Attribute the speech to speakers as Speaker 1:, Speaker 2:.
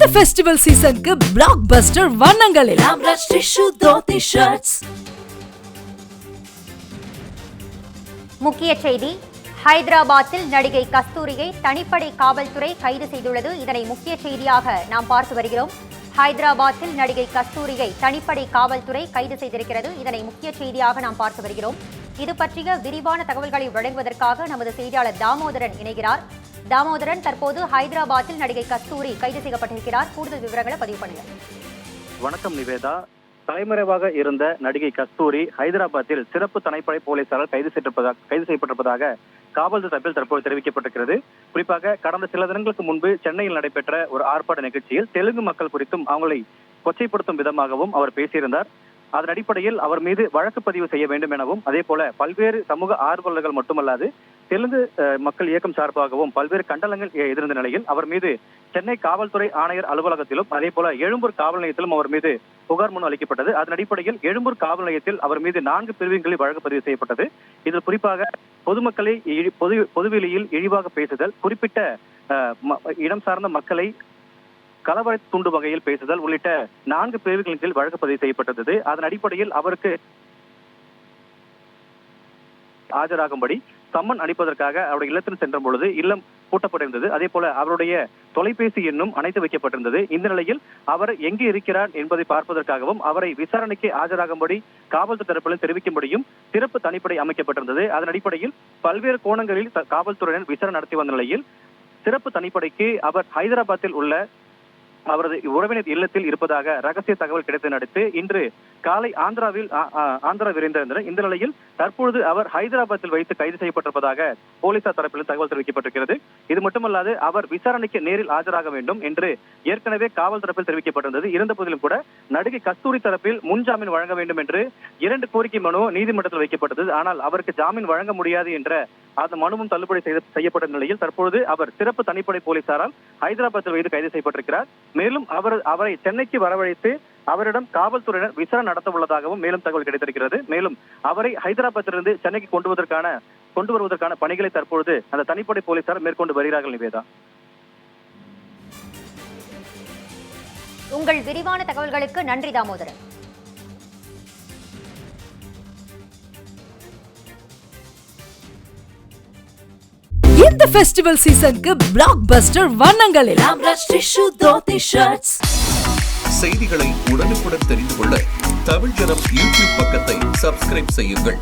Speaker 1: இந்த ஃபெஸ்டிவல் சீசனுக்கு பிளாக் பஸ்டர் வண்ணங்களில் ராம்ராஜ் டிஷ்யூ தோத்தி ஷர்ட்ஸ்.
Speaker 2: முக்கிய செய்தி: ஹைதராபாத்தில் நடிகை கஸ்தூரியை தனிப்படை காவல்துறை கைது செய்துள்ளது. இதனை முக்கிய செய்தியாக நாம் பார்த்து வருகிறோம். ஹைதராபாத்தில் நடிகை கஸ்தூரியை தனிப்படை காவல்துறை கைது செய்திருக்கிறது. இதனை முக்கிய செய்தியாக நாம் பார்த்து வருகிறோம். இது பற்றிய விரிவான தகவல்களை வழங்குவதற்காக நமது செய்தியாளர் தாமோதரன் இணைகிறார். தாமோதரன், தற்போது ஹைதராபாத்தில் நடிகை கஸ்தூரி கைது செய்யப்பட்டிருக்கிறார். கூடுதல் விவரங்களை பதிவு பண்ணுங்க.
Speaker 3: வணக்கம் நிவேதா. தலைமறைவாக இருந்த நடிகை கஸ்தூரி ஹைதராபாத்தில் சிறப்பு தனிப்படை போலீசாரால் கைது செய்யப்பட்டிருப்பதாக காவல்துறை தரப்பில் தற்போது தெரிவிக்கப்பட்டிருக்கிறது. குறிப்பாக கடந்த சில தினங்களுக்கு முன்பு சென்னையில் நடைபெற்ற ஒரு ஆர்ப்பாட்ட நிகழ்ச்சியில் தெலுங்கு மக்கள் குறித்தும் அவங்களை கொச்சைப்படுத்தும் விதமாகவும் அவர் பேசியிருந்தார். அதன் அடிப்படையில் அவர் மீது வழக்கு பதிவு செய்ய வேண்டும் எனவும், அதே போல பல்வேறு சமூக ஆர்வலர்கள் மட்டுமல்லாது தெலுங்கு மக்கள் இயக்கம் சார்பாகவும் பல்வேறு கண்டனங்கள் எதிர்ந்த நிலையில் அவர் மீது சென்னை காவல்துறை ஆணையர் அலுவலகத்திலும் அதே போல எழும்பூர் காவல் நிலையத்திலும் அவர் மீது புகார் மனு அளிக்கப்பட்டது. அதன் அடிப்படையில் எழும்பூர் காவல் நிலையத்தில் அவர் மீது 4 பிரிவுகளில் வழக்கு பதிவு செய்யப்பட்டது. இதில் குறிப்பாக பொதுமக்களை பொதுவெளியில் இழிவாக பேசுதல், குறிப்பிட்ட இடம் சார்ந்த மக்களை கலவரை தூண்டும் வகையில் பேசுதல் உள்ளிட்ட 4 பிரிவுகளின் கீழ் வழக்கு பதிவு செய்யப்பட்டது. அதன் அடிப்படையில் அவருக்கு ஆஜராகும்படி சம்மன் அளிப்பதற்காக அவருடைய இல்லத்தில் சென்ற பொழுது இல்லம் பூட்டப்பட்டிருந்தது. அதே போல அவருடைய தொலைபேசி எண்ணும் அணைத்து வைக்கப்பட்டிருந்தது. இந்த நிலையில் அவர் எங்கு இருக்கிறார் என்பதை பார்ப்பதற்காகவும் அவரை விசாரணைக்கு ஆஜராகும்படி காவல்துறை தரப்பில் தெரிவிக்கும்படியும் சிறப்பு தனிப்படை அமைக்கப்பட்டிருந்தது. அதன் அடிப்படையில் பல்வேறு கோணங்களில் காவல்துறையினர் விசாரணை நடத்தி வந்த நிலையில் சிறப்பு தனிப்படைக்கு அவர் ஹைதராபாத்தில் உள்ள அவரது உறவினர் இல்லத்தில் இருப்பதாக ரகசிய தகவல் கிடைத்ததை அடுத்து இன்று காலை ஆந்திரா விரைந்திருந்தனர். இந்த நிலையில் தற்பொழுது அவர் ஹைதராபாத்தில் வைத்து கைது செய்யப்பட்டிருப்பதாக போலீசார் தரப்பில் தகவல் தெரிவிக்கப்பட்டிருக்கிறது. இது மட்டுமல்லாது அவர் விசாரணைக்கு நேரில் ஆஜராக வேண்டும் என்று ஏற்கனவே காவல் தரப்பில் தெரிவிக்கப்பட்டிருந்தது. இருந்த போதிலும் கூட நடிகை கஸ்தூரி தரப்பில் முன்ஜாமீன் வழங்க வேண்டும் என்று 2 கோரிக்கை மனு நீதிமன்றத்தில் வைக்கப்பட்டது. ஆனால் அவருக்கு ஜாமீன் வழங்க முடியாது என்ற அந்த மனுவும் தள்ளுபடி செய்யப்பட்ட நிலையில் தற்பொழுது அவர் சிறப்பு தனிப்படை போலீசாரால் ஹைதராபாத்தில் வைத்து கைது செய்யப்பட்டிருக்கிறார். மேலும் அவரை சென்னைக்கு வரவழைத்து அவரிடம் காவல்துறையினர் விசாரணை நடத்த உள்ளதாகவும் மேலும் தகவல் கிடைத்திருக்கிறது. மேலும் அவரை ஹைதராபாத்திலிருந்து சென்னைக்கு கொண்டு வருவதற்கான பணிகளை தற்பொழுது அந்த தனிப்படை போலீசார் மேற்கொண்டு வருகிறார்கள். நிவேதா,
Speaker 2: உங்கள் விரிவான தகவல்களுக்கு நன்றி தாமோதரன்.
Speaker 1: இந்த ஃபெஸ்டிவல் சீசனுக்கு பிளாக் பஸ்டர் வண்ணங்களில் ராம்ராஜ் டிஷ்யூ தோத்தி ஷர்ட்ஸ்.
Speaker 4: செய்திகளை உடனுக்குடன் தெரிந்து கொள்ள தமிழ் ஜனம் யூடியூப் பக்கத்தை சப்ஸ்கிரைப் செய்யுங்கள்.